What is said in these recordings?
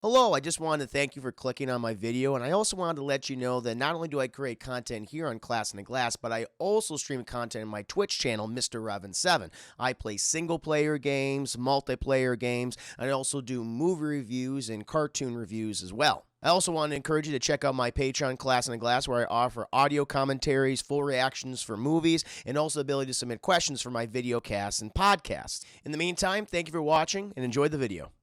Hello, I just wanted to thank you for clicking on my video, and I also wanted to let you know that not only do I create content here on Class in the Glass, but I also stream content in my Twitch channel, Mr. Revan7. I play single-player games, multiplayer games, and I also do movie reviews and cartoon reviews as well. I also want to encourage you to check out my Patreon, Class in the Glass, where I offer audio commentaries, full reactions for movies, and also the ability to submit questions for my video casts and podcasts. In the meantime, thank you for watching, and enjoy the video.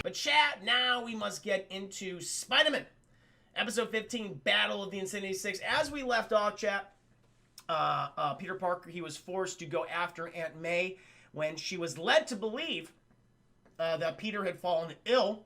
But chat, now we must get into Spider-Man. Episode 15, Battle of the Infinity Six. As we left off, chat, Peter Parker, he was forced to go after Aunt May when she was led to believe that Peter had fallen ill,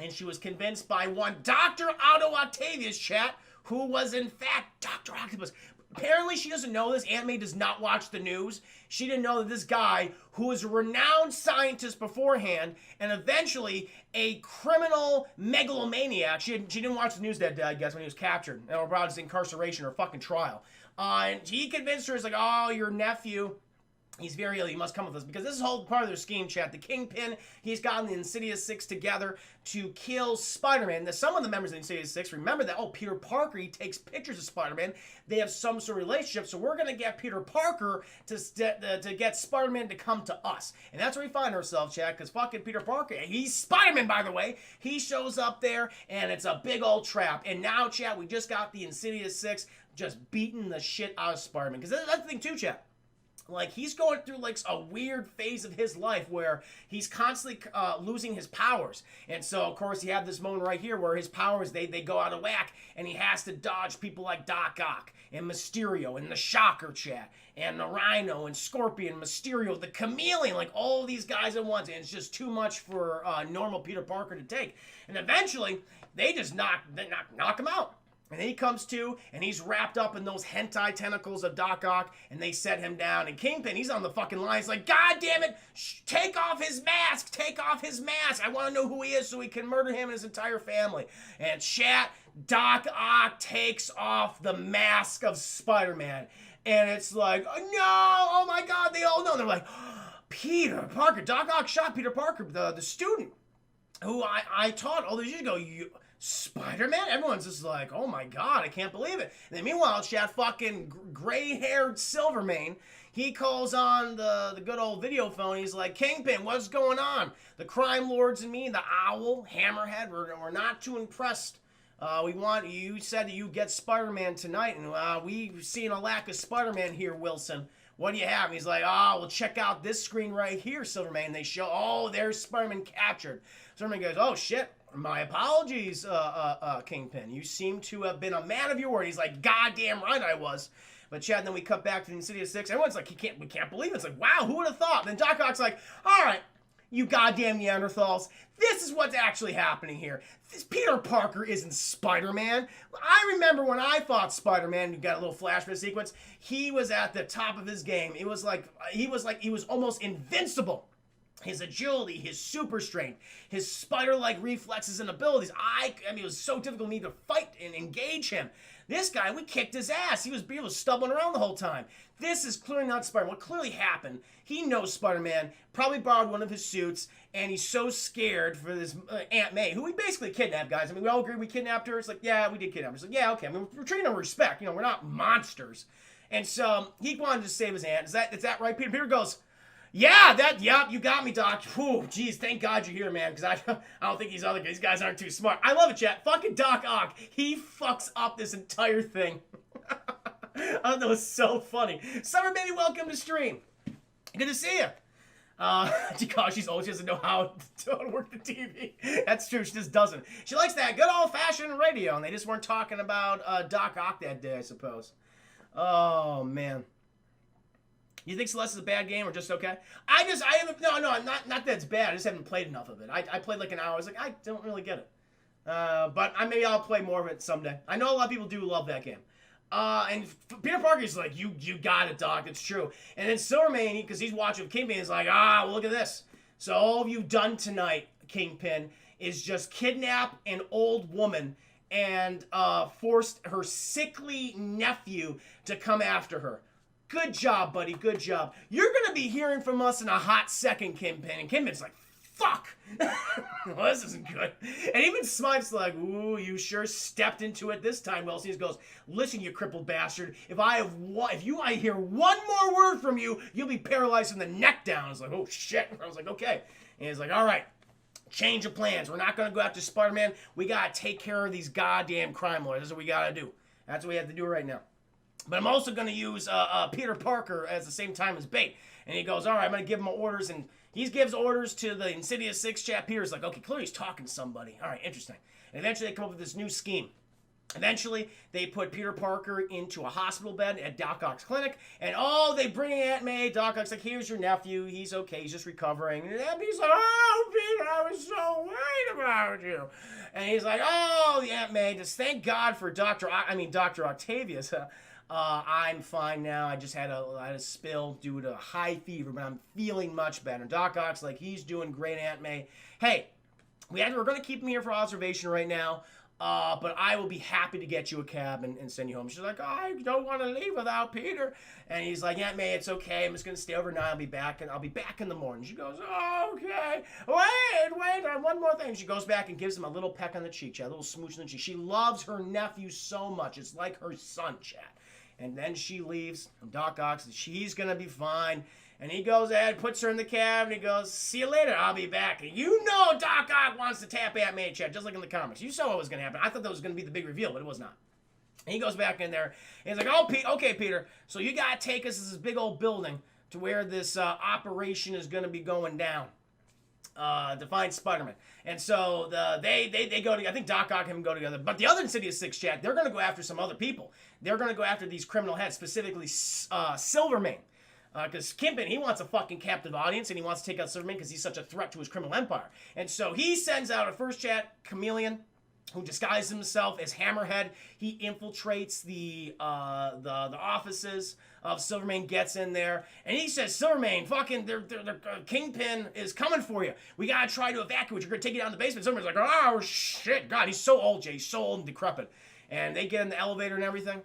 and she was convinced by one Dr. Otto Octavius, chat, who was in fact Dr. Octopus. Apparently, she doesn't know this. Aunt May does not watch the news. She didn't know that this guy, who was a renowned scientist beforehand, and eventually a criminal megalomaniac. She didn't watch the news that day, I guess, when he was captured, or about his incarceration or fucking trial. And he convinced her, he's like, oh, your nephew, he's very ill. You must come with us. Because this is whole part of their scheme, chat. The Kingpin, he's gotten the Insidious Six together to kill Spider-Man. Some of the members of the Insidious Six remember that, oh, Peter Parker, he takes pictures of Spider-Man. They have some sort of relationship, so we're going to get Peter Parker to get Spider-Man to come to us. And that's where we find ourselves, chat, because fucking Peter Parker, he's Spider-Man, by the way. He shows up there, and it's a big old trap. And now, chat, we just got the Insidious Six just beating the shit out of Spider-Man. Because that's the thing, too, chat. Like, he's going through, like, a weird phase of his life where he's constantly losing his powers. And so, of course, you have this moment right here where his powers, they go out of whack, and he has to dodge people like Doc Ock and Mysterio and the Shocker, chat, and the Rhino and Scorpion, Mysterio, the Chameleon, like, all these guys at once. And it's just too much for normal Peter Parker to take. And eventually, they just knock him out. And then he comes to, and he's wrapped up in those hentai tentacles of Doc Ock, and they set him down. And Kingpin, he's on the fucking line. He's like, God damn it, take off his mask, take off his mask. I want to know who he is so we can murder him and his entire family. And chat, Doc Ock takes off the mask of Spider-Man. And it's like, oh, no, oh my God, they all know. They're like, Peter Parker, Doc Ock shot Peter Parker, the student who I taught all those years ago. Spider-Man? Everyone's just like, oh my God, I can't believe it. And then meanwhile, chat, fucking gray-haired Silvermane, he calls on the good old video phone. He's like, Kingpin, what's going on? The crime lords and me, the Owl, Hammerhead, we're not too impressed. You said that you get Spider-Man tonight, and we've seen a lack of Spider-Man here, Wilson. What do you have? And he's like, oh, well, check out this screen right here, Silvermane. And they show, oh, there's Spider-Man captured. Silvermane goes, oh, shit. My apologies, Kingpin. You seem to have been a man of your word. He's like, goddamn right I was. But Chad, then we cut back to the Insidious Six. Everyone's like, we can't believe it. It's like, wow, who would have thought? And then Doc Ock's like, all right, you goddamn Neanderthals. This is what's actually happening here. This Peter Parker isn't Spider-Man. I remember when I fought Spider-Man, you got a little flashback sequence, he was at the top of his game. It was like, he was almost invincible. His agility, his super strength, his spider-like reflexes and abilities. I mean, it was so difficult for me to fight and engage him. This guy, we kicked his ass. He was stumbling around the whole time. This is clearly not Spider-Man. What clearly happened, he knows Spider-Man, probably borrowed one of his suits, and he's so scared for this Aunt May, who we basically kidnapped, guys. I mean, we all agree we kidnapped her. It's like, yeah, we did kidnap her. It's like, yeah, okay. I mean, we're treating her with respect. You know, we're not monsters. And so he wanted to save his aunt. Is that right, Peter? Peter goes, yeah, you got me, Doc. Whew, geez, thank God you're here, man, because I don't think these guys aren't too smart. I love it, chat. Fucking Doc Ock, he fucks up this entire thing. I thought that was so funny. Summer Baby, welcome to stream. Good to see you. Because she doesn't know how to work the TV. That's true, she just doesn't. She likes that good old-fashioned radio, and they just weren't talking about Doc Ock that day, I suppose. Oh, man. You think Celeste is a bad game or just okay? No, not that it's bad. I just haven't played enough of it. I played like an hour. I was like, I don't really get it. But maybe I'll play more of it someday. I know a lot of people do love that game. And Peter Parker's like, you got it, Doc. It's true. And then Silvermane, because he's watching Kingpin, is like, well, look at this. So all you've done tonight, Kingpin, is just kidnap an old woman and forced her sickly nephew to come after her. Good job, buddy. Good job. You're going to be hearing from us in a hot second, Kingpin. And Kingpin's like, fuck. Well, this isn't good. And even Smite's like, ooh, you sure stepped into it this time. Well, he goes, listen, you crippled bastard. If I hear one more word from you, you'll be paralyzed from the neck down. I was like, oh, shit. I was like, okay. And he's like, all right. Change of plans. We're not going to go after Spider-Man. We got to take care of these goddamn crime lords. That's what we got to do. That's what we have to do right now. But I'm also going to use Peter Parker at the same time as bait. And he goes, all right, I'm going to give him orders. And he gives orders to the Insidious 6 chap. Peter's like, okay, clearly he's talking to somebody. All right, interesting. And eventually they come up with this new scheme. Eventually, they put Peter Parker into a hospital bed at Doc Ock's clinic, and they bring Aunt May. Doc Ock's like, here's your nephew. He's okay. He's just recovering. And Aunt May's like, oh, Peter, I was so worried about you. And he's like, oh, the Aunt May, just thank God for Dr. Octavius. I'm fine now. I just had a spill due to high fever, but I'm feeling much better. Doc Ock's like, he's doing great, Aunt May. Hey, we're going to keep him here for observation right now. But I will be happy to get you a cab and send you home. She's like, I don't want to leave without Peter. And he's like, Aunt May, it's okay. I'm just going to stay overnight. I'll be back in the morning. She goes, oh, okay. Wait, one more thing. She goes back and gives him a little peck on the cheek, Chad, a little smooch on the cheek. She loves her nephew so much. It's like her son, Chad. And then she leaves. And Doc Ock says, she's going to be fine. And he goes ahead, puts her in the cab, and he goes, see you later, I'll be back. And you know Doc Ock wants to tap Aunt May, Chad, just like in the comics. You saw what was going to happen. I thought that was going to be the big reveal, but it was not. And he goes back in there, and he's like, okay, Peter, so you got to take us to this big old building to where this operation is going to be going down to find Spider-Man. And so they go together. I think Doc Ock and him go together. But the other Insidious 6 chat, they're going to go after some other people. They're going to go after these criminal heads, specifically Silvermane. Because Kingpin, he wants a fucking captive audience, and he wants to take out Silvermane because he's such a threat to his criminal empire. And so he sends out a first chat, Chameleon, who disguises himself as Hammerhead. He infiltrates the offices of Silvermane, gets in there, and he says, Silvermane, fucking, Kingpin is coming for you. We gotta try to evacuate. You're gonna take you down to the basement. Silvermane's like, oh, shit, God, he's so old, Jay. He's so old and decrepit. And they get in the elevator and everything.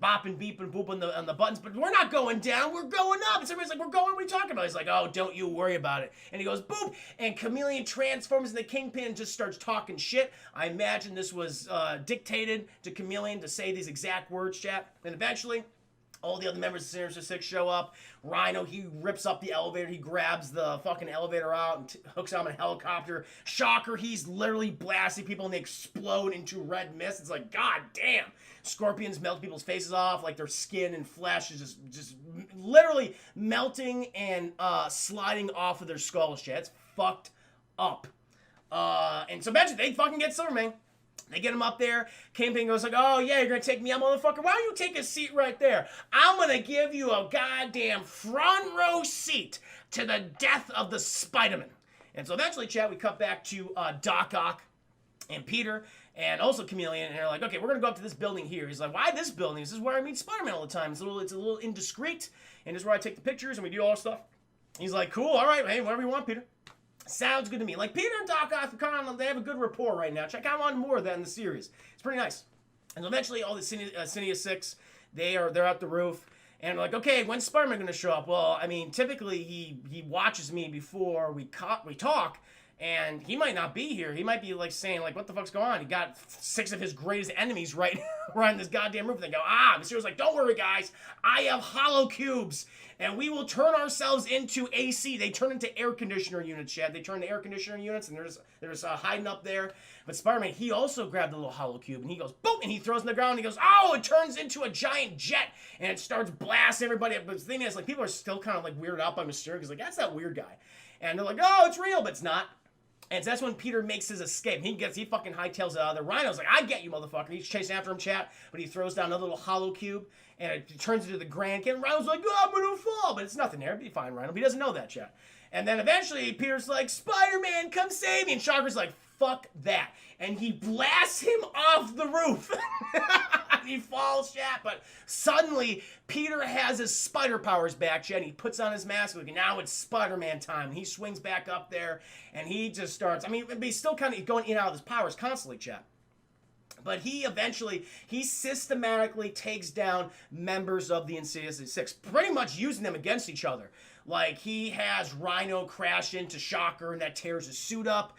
Bopping, beeping, booping on the buttons, but we're not going down, we're going up. And somebody's like, we're going, what are we talking about? He's like, oh, don't you worry about it. And he goes, boop, and Chameleon transforms into Kingpin and just starts talking shit. I imagine this was dictated to Chameleon to say these exact words, chat. And eventually, all the other members of Sinister Six show up. Rhino, he rips up the elevator. He grabs the fucking elevator out and hooks on a helicopter. Shocker, he's literally blasting people and they explode into red mist. It's like, god damn. Scorpions melt people's faces off, like their skin and flesh is just literally melting and sliding off of their skulls. It's fucked up. And so imagine they fucking get Silvermane. They get him up there. Kingpin goes like, oh, yeah, you're going to take me out, motherfucker. Why don't you take a seat right there? I'm going to give you a goddamn front row seat to the death of the Spider-Man. And so eventually, chat, we cut back to Doc Ock and Peter and also Chameleon. And they're like, okay, we're going to go up to this building here. He's like, why this building? This is where I meet Spider-Man all the time. It's a little indiscreet. And this is where I take the pictures and we do all this stuff. He's like, cool, all right, hey, whatever you want, Peter. Sounds good to me. Like, Peter and Doc Ock, they have a good rapport right now. Check out on more of that in the series. It's pretty nice. And eventually, all the Sinister Six, they're at the roof. And like, okay, when's Spider-Man going to show up? Well, I mean, typically, he watches me before we talk. And he might not be here. He might be, like, saying, like, what the fuck's going on? He got 6 of his greatest enemies right on this goddamn roof. And they go, Mysterio's like, don't worry, guys. I have hollow cubes. And we will turn ourselves into AC. They turn into air conditioner units, Chad. They turn into air conditioner units, and they're just hiding up there. But Spider-Man, he also grabbed a little hollow cube, and he goes, boom, and he throws it on the ground, and he goes, oh, it turns into a giant jet, and it starts blasting everybody. But the thing is, like, people are still kind of, like, weirded out by Mysterio, because, like, that's that weird guy. And they're like, oh, it's real, but it's not. And so that's when Peter makes his escape. He fucking hightails it out of there. Rhino's like, I get you, motherfucker. He's chasing after him, chat, but he throws down another little hollow cube, and it turns into the Grand Cannon. Rhino's like, oh, I'm gonna fall, but it's nothing there. It'll be fine, Rhino. But he doesn't know that, chat. And then eventually, Peter's like, Spider-Man, come save me. And Shocker's like, fuck that. And he blasts him off the roof. He falls, chat, but suddenly, Peter has his spider powers back, chat. He puts on his mask, like, now it's Spider-Man time. He swings back up there, and he just starts, I mean, he's still kind of going in and out of his powers constantly, chat. But he systematically takes down members of the Insidious Six, pretty much using them against each other. Like, he has Rhino crash into Shocker, and that tears his suit up.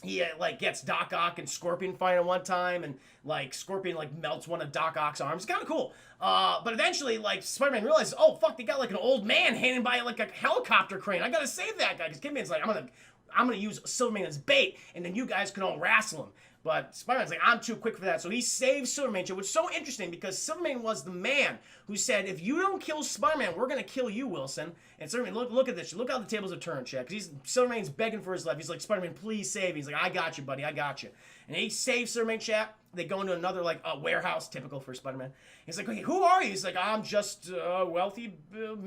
He like gets Doc Ock and Scorpion fighting one time, and like Scorpion like melts one of Doc Ock's arms. It's kind of cool. But eventually, like, Spider-Man realizes, oh fuck, they got like an old man hanging by like a helicopter crane. I gotta save that guy, because Kidman's like, I'm gonna use Silverman as bait, and then you guys can all wrestle him. But Spider-Man's like, I'm too quick for that. So he saves Silverman, which is so interesting because Silverman was the man who said, if you don't kill Spider-Man, we're going to kill you, Wilson. And Silverman, look at this. Look how the tables have turned, Chad. Because Silverman's begging for his life. He's like, Spider-Man, please save me. He's like, I got you, buddy. I got you. And he saves Silverman, chat. They go into another, like, warehouse, typical for Spider-Man. He's like, okay, who are you? He's like, I'm just a wealthy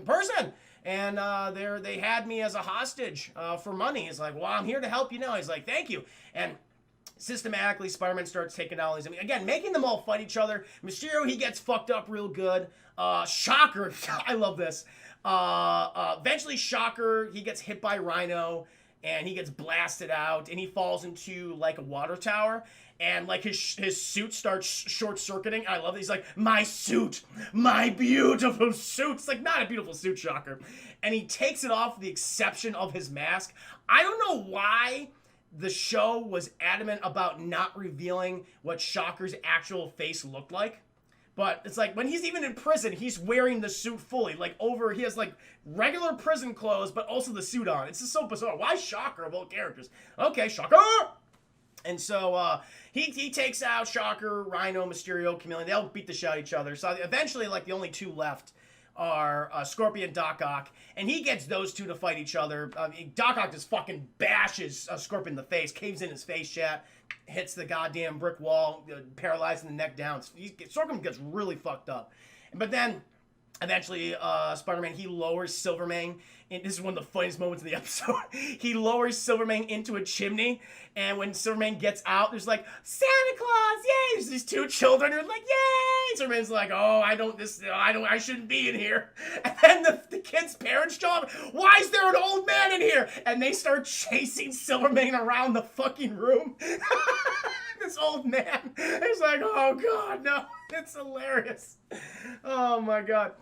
person. And they had me as a hostage for money. He's like, well, I'm here to help you now. He's like, thank you. And systematically, Spider-Man starts taking out all these. I mean, again, making them all fight each other. Mysterio, he gets fucked up real good. Shocker, I love this. Eventually, Shocker, he gets hit by Rhino, and he gets blasted out, and he falls into, like, a water tower. And, like, his suit starts short-circuiting. I love it. He's like, my suit, my beautiful suit. It's like, not a beautiful suit, Shocker. And he takes it off with the exception of his mask. I don't know why the show was adamant about not revealing what Shocker's actual face looked like. But it's like, when he's even in prison, he's wearing the suit fully. Like, he has, like, regular prison clothes, but also the suit on. It's just so bizarre. Why Shocker of all characters? Okay, Shocker! And so, he takes out Shocker, Rhino, Mysterio, Chameleon. They all beat the shit out of each other. So eventually, like, the only two left are Scorpion, Doc Ock, and he gets those two to fight each other. Doc Ock just fucking bashes Scorpion in the face, caves in his face, chat, hits the goddamn brick wall, paralyzing the neck down. Scorpion gets really fucked up. But then, eventually, Spider-Man, he lowers Silverman, and this is one of the funniest moments of the episode. He lowers Silverman into a chimney, and when Silverman gets out, there's like, Santa Claus, yay! There's these two children who are like, yay! Silverman's like, oh, I shouldn't be in here. And then the kid's parents show up, why is there an old man in here? And they start chasing Silverman around the fucking room. This old man, he's like, oh god, no. It's hilarious. Oh my god.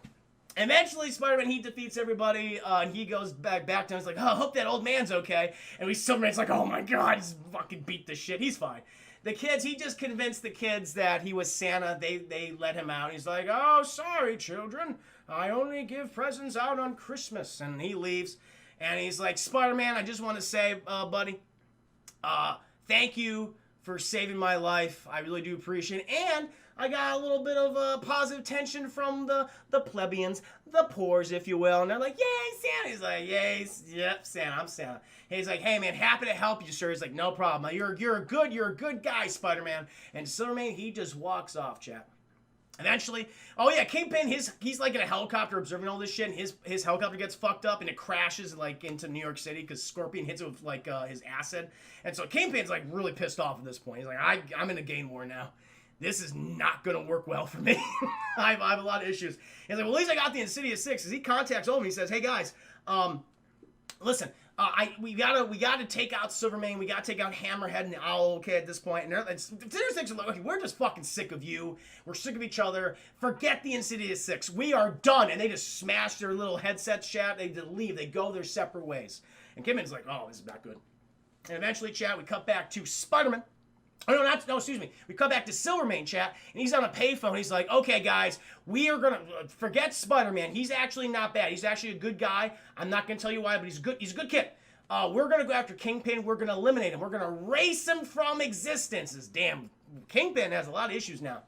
Eventually, Spider-Man, he defeats everybody, and he goes back to him. He's like, oh, I hope that old man's okay. And Silverman's like, oh my god, he's fucking beat the shit. He's fine. The kids, he just convinced the kids that he was Santa. They let him out. He's like, oh, sorry, children. I only give presents out on Christmas. And he leaves. And he's like, Spider-Man, I just want to say, buddy, thank you for saving my life. I really do appreciate it. And I got a little bit of positive tension from the plebeians, the poors, if you will. And they're like, yay, Santa. He's like, yay, yep, Santa, I'm Santa. And he's like, hey, man, happy to help you, sir. He's like, no problem. You're a good guy, Spider-Man. And Silverman, he just walks off, chat. Eventually, oh yeah, Kingpin, he's like in a helicopter observing all this shit, and his helicopter gets fucked up, and it crashes like into New York City because Scorpion hits it with like his acid. And so Kingpin's like really pissed off at this point. He's like, I'm in a game war now. This is not going to work well for me. I have a lot of issues. He's like, well, at least I got the Insidious Six. As he contacts Owen, he says, hey, guys, listen, we gotta take out Silverman. We gotta take out Hammerhead and Owl, okay, at this point. And Insidious Six are like, okay, we're just fucking sick of you. We're sick of each other. Forget the Insidious Six. We are done. And they just smash their little headsets, chat. They just leave. They go their separate ways. And Kidman's like, oh, this is not good. And eventually, chat, we cut back to Spider-Man. Oh, no, excuse me. We come back to Silverman, chat, and he's on a payphone. He's like, okay, guys, we are going to forget Spider-Man. He's actually not bad. He's actually a good guy. I'm not going to tell you why, but he's a good kid. We're going to go after Kingpin. We're going to eliminate him. We're going to erase him from existence. This damn Kingpin has a lot of issues now.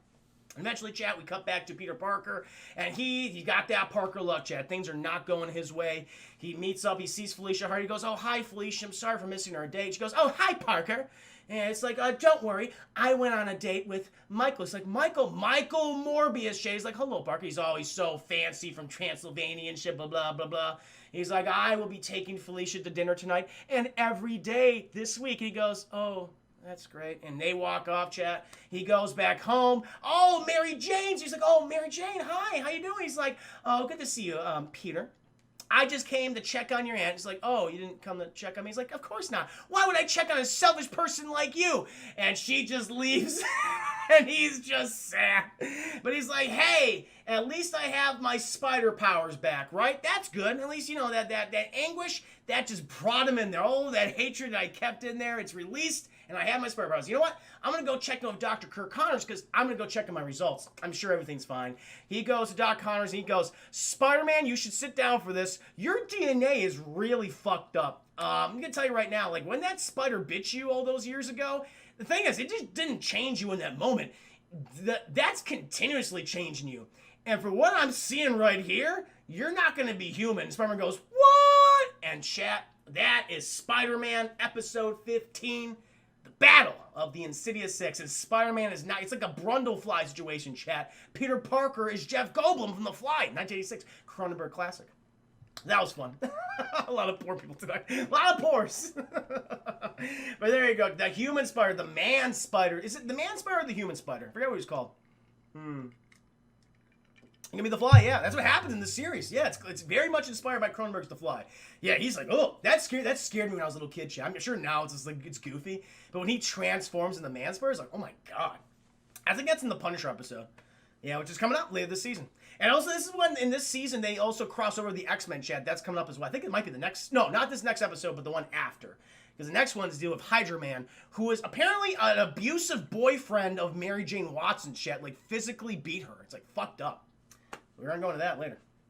Eventually, chat, we cut back to Peter Parker, and he got that Parker luck, chat. Things are not going his way. He meets up. He sees Felicia Hart. He goes, oh, hi, Felicia. I'm sorry for missing our date. She goes, oh, hi, Parker. And it's like, don't worry, I went on a date with Michael. It's like, Michael Morbius. He's like, hello, Parker. He's always so fancy from Transylvania and shit, blah, blah, blah, blah. He's like, I will be taking Felicia to dinner tonight and every day this week. He goes, oh, that's great. And they walk off, chat. He goes back home. Oh, Mary Jane's. He's like, oh, Mary Jane, hi, how you doing? He's like, oh, good to see you, Peter. I just came to check on your aunt. He's like, oh, you didn't come to check on me? He's like, of course not. Why would I check on a selfish person like you? And she just leaves, and he's just sad. But he's like, hey, at least I have my spider powers back, right? That's good. At least, you know, that anguish, that just brought him in there. Oh, that hatred that I kept in there, it's released, and I have my spider powers. You know what? I'm going to go check in with Dr. Kirk Connors because I'm going to go check on my results. I'm sure everything's fine. He goes to Doc Connors and he goes, Spider-Man, you should sit down for this. Your DNA is really fucked up. I'm going to tell you right now, like when that spider bit you all those years ago, the thing is, it just didn't change you in that moment. That's continuously changing you. And for what I'm seeing right here, you're not going to be human. Spider-Man goes, what? And chat, that is Spider-Man episode 15. Battle of the Insidious Six, and Spider-Man is not. It's like a Brundlefly situation, chat. Peter Parker is Jeff Goldblum from The Fly, 1986 Cronenberg classic. That was fun. A lot of poor people tonight. A lot of pores. But there you go. The human spider, the man spider. Is it the man spider or the human spider? I forget what he's called. It's gonna be The Fly, yeah. That's what happens in this series. Yeah, it's very much inspired by Cronenberg's The Fly. Yeah, he's like, oh, that scared me when I was a little kid. I'm sure now it's just like it's goofy, but when he transforms into man spider, it's like, oh my god. I think that's in the Punisher episode. Yeah, which is coming up later this season. And also, this is when in this season they also cross over the X-Men chat. That's coming up as well. I think it might be the next. No, not this next episode, but the one after. Because the next one is deal with Hydra Man, who is apparently an abusive boyfriend of Mary Jane Watson's chat. Like physically beat her. It's like fucked up. We're gonna go into that later.